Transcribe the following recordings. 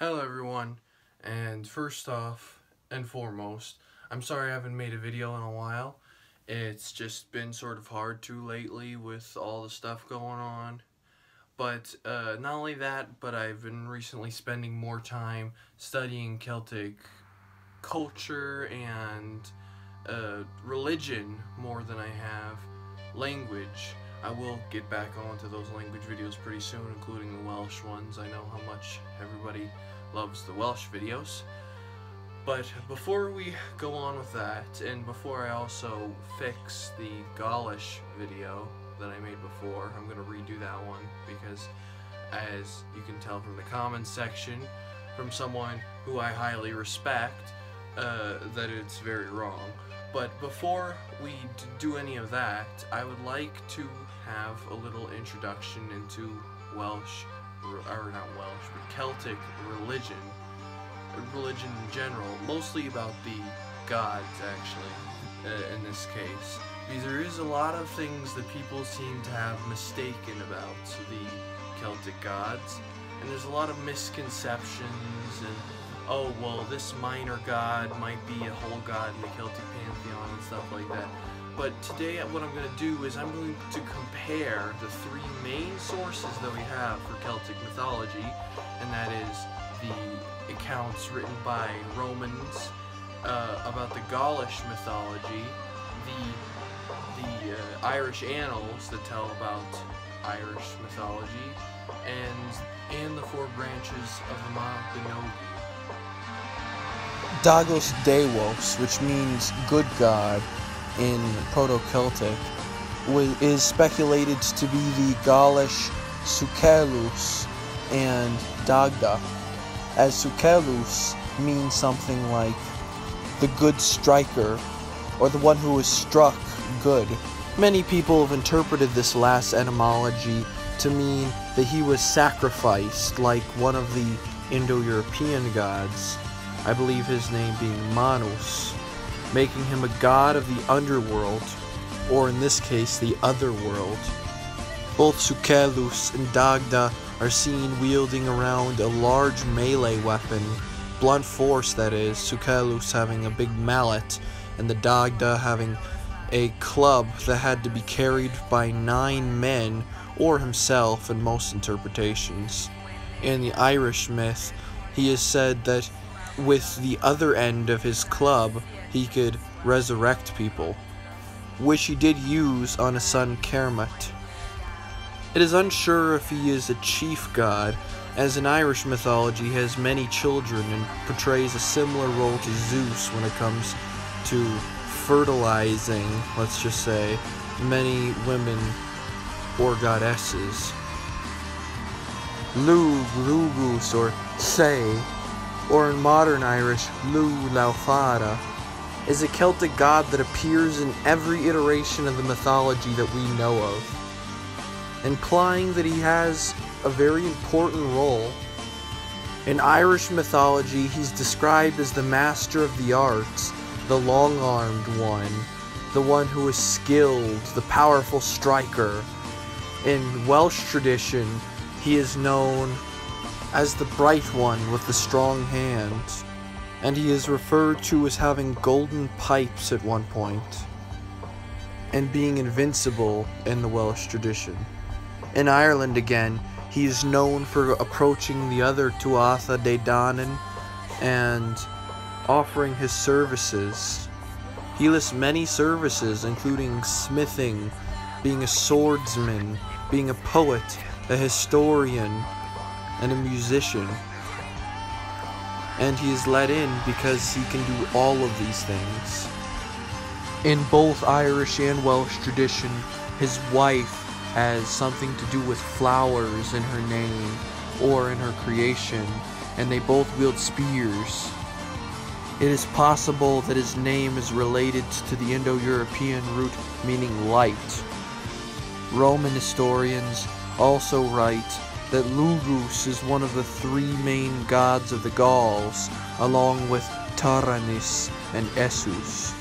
Hello everyone, and first off and foremost, I'm sorry I haven't made a video in a while. It's just been sort of hard to lately with all the stuff going on. But not only that, but I've been recently spending more time studying Celtic culture and religion more than I have language. I will get back onto those language videos pretty soon, including the Welsh ones. I know how much everybody loves the Welsh videos. But before we go on with that, and before I also fix the Gaulish video that I made before, I'm going to redo that one because, as you can tell from the comments section, from someone who I highly respect, that it's very wrong. But before we do any of that, I would like to have a little introduction into Welsh, or not Welsh, but Celtic religion in general, mostly about the gods, actually, in this case. Because there is a lot of things that people seem to have mistaken about the Celtic gods, and there's a lot of misconceptions, and oh, well, this minor god might be a whole god in the Celtic pantheon and stuff like that. But today what I'm going to do is I'm going to compare the three main sources that we have for Celtic mythology, and that is the accounts written by Romans about the Gaulish mythology, the Irish annals that tell about Irish mythology, and the four branches of the Mabinogi. Dagos Deos, which means good god in Proto-Celtic, is speculated to be the Gaulish Sukelus and Dagda, as Sukelus means something like the good striker, or the one who is struck good. Many people have interpreted this last etymology to mean that he was sacrificed like one of the Indo-European gods, I believe his name being Manus, making him a god of the underworld, or in this case, the otherworld. Both Sukelus and Dagda are seen wielding around a large melee weapon, blunt force that is, Sukelus having a big mallet, and the Dagda having a club that had to be carried by 9 men, or himself in most interpretations. In the Irish myth, he is said that with the other end of his club, he could resurrect people, which he did use on his son Kermit. It is unsure if he is a chief god, as in Irish mythology he has many children and portrays a similar role to Zeus when it comes to fertilizing, let's just say, many women or goddesses. Lug, Lugus, or Say, or in modern Irish, Lu Laufada, is a Celtic god that appears in every iteration of the mythology that we know of, implying that he has a very important role. In Irish mythology, he's described as the master of the arts, the long-armed one, the one who is skilled, the powerful striker. In Welsh tradition, he is known as the bright one with the strong hands, and he is referred to as having golden pipes at one point, and being invincible in the Welsh tradition. In Ireland again, he is known for approaching the other Tuatha De Danann and offering his services. He lists many services, including smithing, being a swordsman, being a poet, a historian, and a musician. And he is let in because he can do all of these things. In both Irish and Welsh tradition, his wife has something to do with flowers in her name or in her creation, and they both wield spears. It is possible that his name is related to the Indo-European root meaning light. Roman historians also write that Lugus is one of the 3 main gods of the Gauls, along with Taranis and Essus.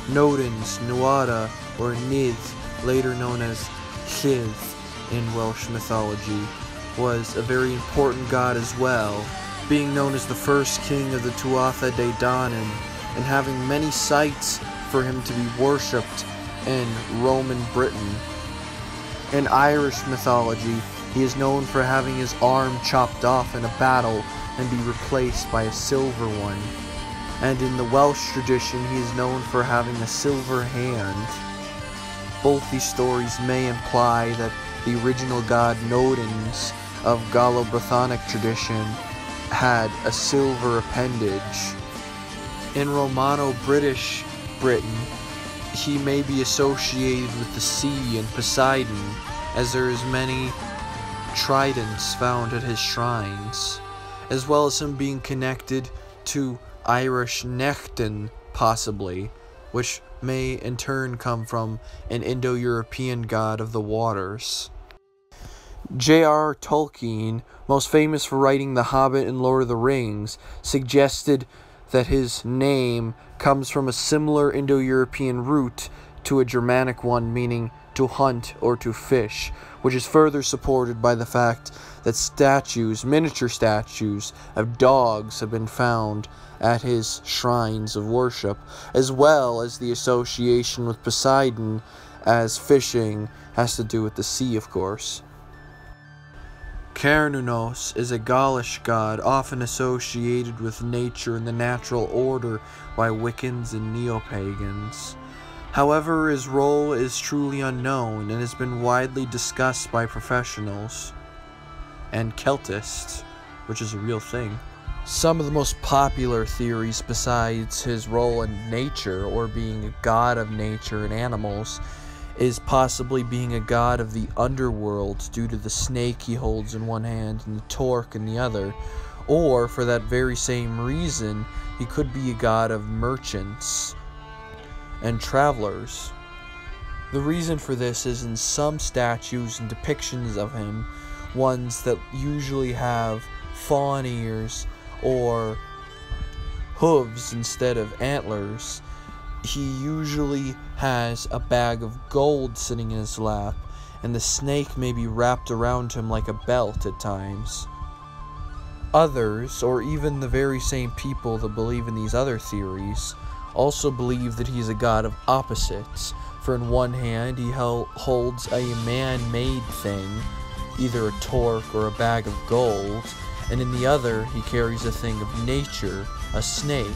Nodens, Nuada, or Nith, later known as Llydd in Welsh mythology, was a very important god as well, being known as the first king of the Tuatha De Danann, and having many sites for him to be worshipped in Roman Britain. In Irish mythology, he is known for having his arm chopped off in a battle and be replaced by a silver one. And in the Welsh tradition, he is known for having a silver hand. Both these stories may imply that the original god Nodens of Gallo-Brythonic tradition had a silver appendage. In Romano-British Britain, he may be associated with the sea and Poseidon, as there is many tridents found at his shrines, as well as him being connected to Irish Nechtun, possibly, which may in turn come from an Indo-European god of the waters. J.R.R. Tolkien, most famous for writing The Hobbit and Lord of the Rings, suggested that his name comes from a similar Indo-European root to a Germanic one meaning to hunt or to fish, which is further supported by the fact that statues, miniature statues of dogs have been found at his shrines of worship, as well as the association with Poseidon, as fishing has to do with the sea, of course. Cernunnos is a Gaulish god often associated with nature and the natural order by Wiccans and neo-pagans. However, his role is truly unknown and has been widely discussed by professionals and Celtists, which is a real thing. Some of the most popular theories besides his role in nature, or being a god of nature and animals, is possibly being a god of the underworld due to the snake he holds in one hand and the torque in the other, or for that very same reason he could be a god of merchants and travelers. The reason for this is in some statues and depictions of him, ones that usually have fawn ears or hooves instead of antlers, he usually has a bag of gold sitting in his lap, and the snake may be wrapped around him like a belt at times. Others, or even the very same people that believe in these other theories, also believe that he's a god of opposites, for in one hand he holds a man-made thing, either a torque or a bag of gold, and in the other he carries a thing of nature, a snake,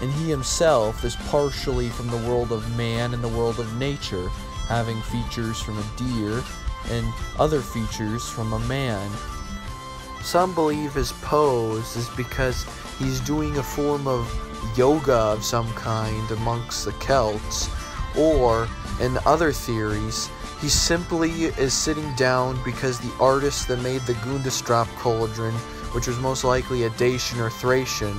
and he himself is partially from the world of man and the world of nature, having features from a deer and other features from a man. Some believe his pose is because he's doing a form of yoga of some kind amongst the Celts, or, in other theories, he simply is sitting down because the artist that made the Gundestrup cauldron, which was most likely a Dacian or Thracian,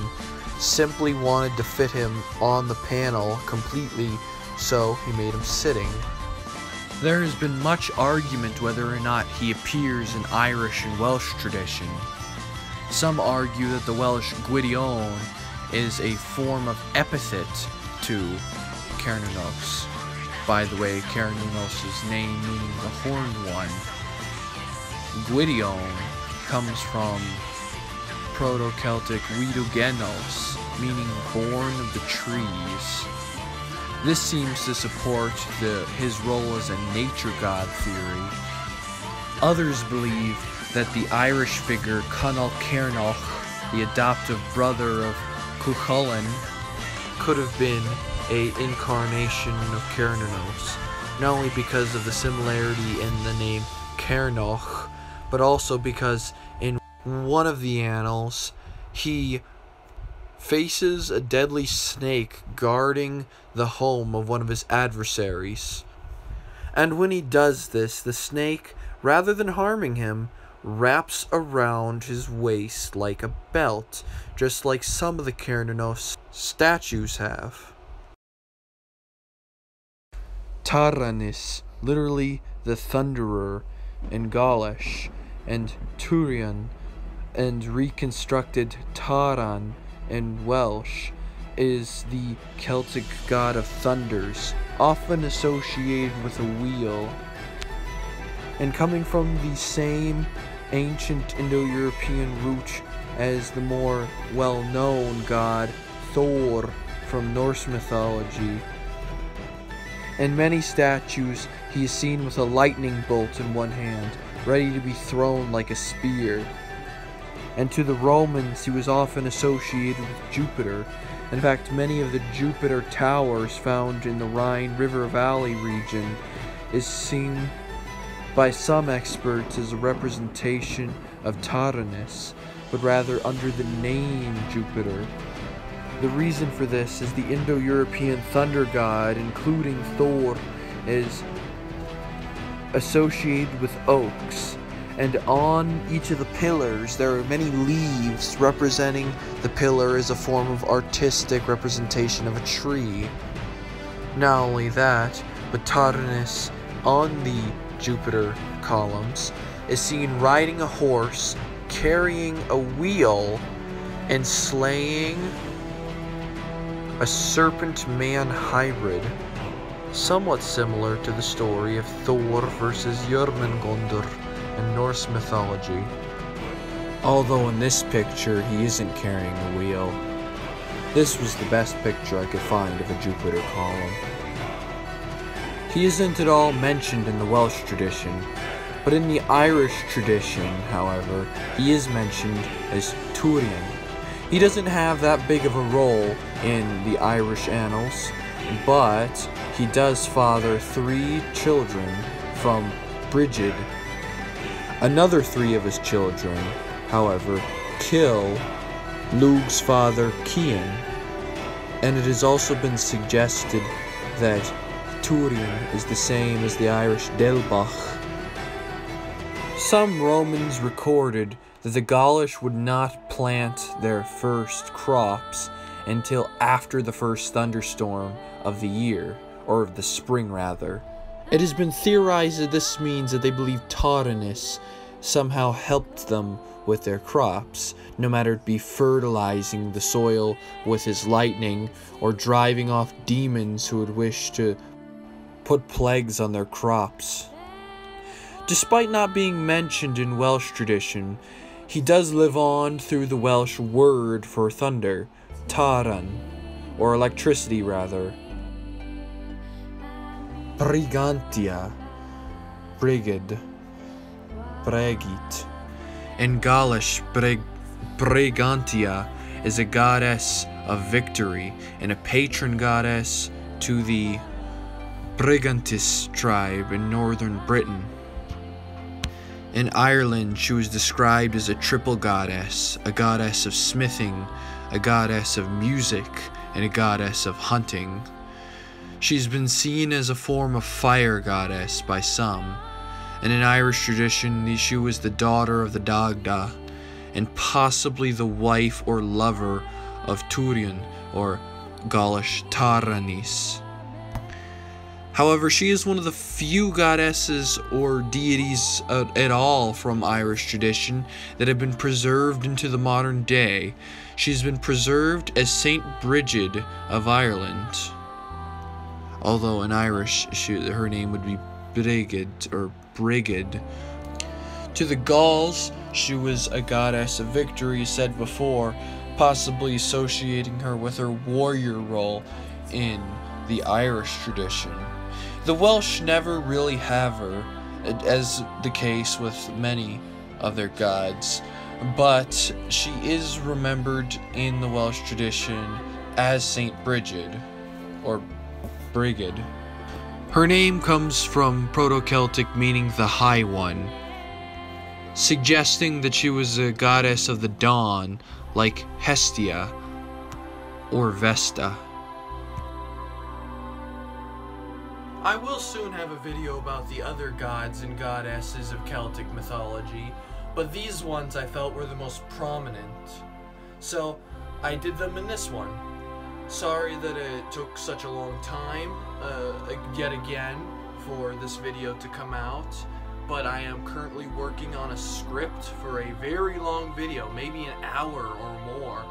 simply wanted to fit him on the panel completely, so he made him sitting. There has been much argument whether or not he appears in Irish and Welsh tradition. Some argue that the Welsh Gwydion is a form of epithet to Cernunnos. By the way, Cernunnos' name meaning the horned one. Gwydion comes from Proto-Celtic Widugenos, meaning born of the trees. This seems to support his role as a nature god theory. Others believe that the Irish figure Conall Cernach, the adoptive brother of Cuchulainn, could have been an incarnation of Cernunnos, not only because of the similarity in the name Cernach, but also because in one of the annals, he faces a deadly snake guarding the home of one of his adversaries. And when he does this, the snake, rather than harming him, wraps around his waist like a belt, just like some of the Cernunnos statues have. Taranis, literally the thunderer in Gaulish, and Turian, and reconstructed Taran in Welsh, is the Celtic god of thunders, often associated with a wheel. And coming from the same ancient Indo-European root as the more well-known god Thor from Norse mythology. In many statues, he is seen with a lightning bolt in one hand, ready to be thrown like a spear. And to the Romans, he was often associated with Jupiter. In fact, many of the Jupiter towers found in the Rhine River Valley region is seen by some experts as a representation of Taranis, but rather under the name Jupiter. The reason for this is the Indo-European thunder god, including Thor, is associated with oaks, and on each of the pillars there are many leaves representing the pillar as a form of artistic representation of a tree. Not only that, but Taranis on the Jupiter columns is seen riding a horse, carrying a wheel, and slaying a serpent-man hybrid, somewhat similar to the story of Thor versus Jormungandr in Norse mythology. Although in this picture he isn't carrying a wheel. This was the best picture I could find of a Jupiter column. He isn't at all mentioned in the Welsh tradition, but in the Irish tradition, however, he is mentioned as Turian. He doesn't have that big of a role in the Irish annals, but he does father 3 children from Brigid. Another 3 of his children, however, kill Lug's father Cian, and it has also been suggested that Turian is the same as the Irish Delbach. Some Romans recorded that the Gaulish would not plant their first crops until after the first thunderstorm of the year, or of the spring rather. It has been theorized that this means that they believe Taranis somehow helped them with their crops, no matter it be fertilizing the soil with his lightning, or driving off demons who would wish to put plagues on their crops. Despite not being mentioned in Welsh tradition, he does live on through the Welsh word for thunder, taran, or electricity rather. Brigantia, Brigid, Bregit. In Gaulish, Brigantia is a goddess of victory and a patron goddess to the Brigantis tribe in northern Britain. In Ireland, she was described as a triple goddess, a goddess of smithing, a goddess of music, and a goddess of hunting. She's been seen as a form of fire goddess by some, and in Irish tradition, she was the daughter of the Dagda, and possibly the wife or lover of Turian, or Gaulish Taranis. However, she is one of the few goddesses or deities at all from Irish tradition that have been preserved into the modern day. She's been preserved as Saint Brigid of Ireland. Although in Irish, her name would be Brigid or Brigid. To the Gauls, she was a goddess of victory, said before, possibly associating her with her warrior role in the Irish tradition. The Welsh never really have her, as the case with many of their gods, but she is remembered in the Welsh tradition as Saint Brigid, or Brigid. Her name comes from Proto-Celtic meaning the High One, suggesting that she was a goddess of the dawn, like Hestia or Vesta. I will soon have a video about the other gods and goddesses of Celtic mythology, but these ones I felt were the most prominent, so I did them in this one. Sorry that it took such a long time, yet again, for this video to come out, but I am currently working on a script for a very long video, maybe an hour or more,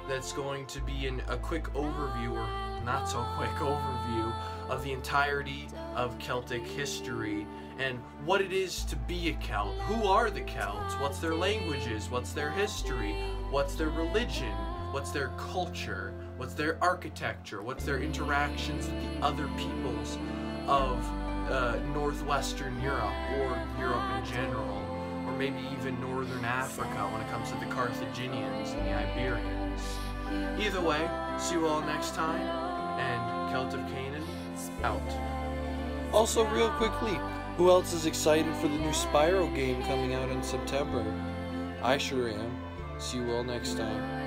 that's going to be a quick overview, or not so quick overview, of the entirety of Celtic history and what it is to be a Celt. Who are the Celts? What's their languages? What's their history? What's their religion? What's their culture? What's their architecture? What's their interactions with the other peoples of northwestern Europe, or Europe in general, or maybe even northern Africa when it comes to the Carthaginians and the Iberians. Either way, see you all next time, and Celt of Canaan, out. Also, real quickly, who else is excited for the new Spyro game coming out in September? I sure am. See you all next time.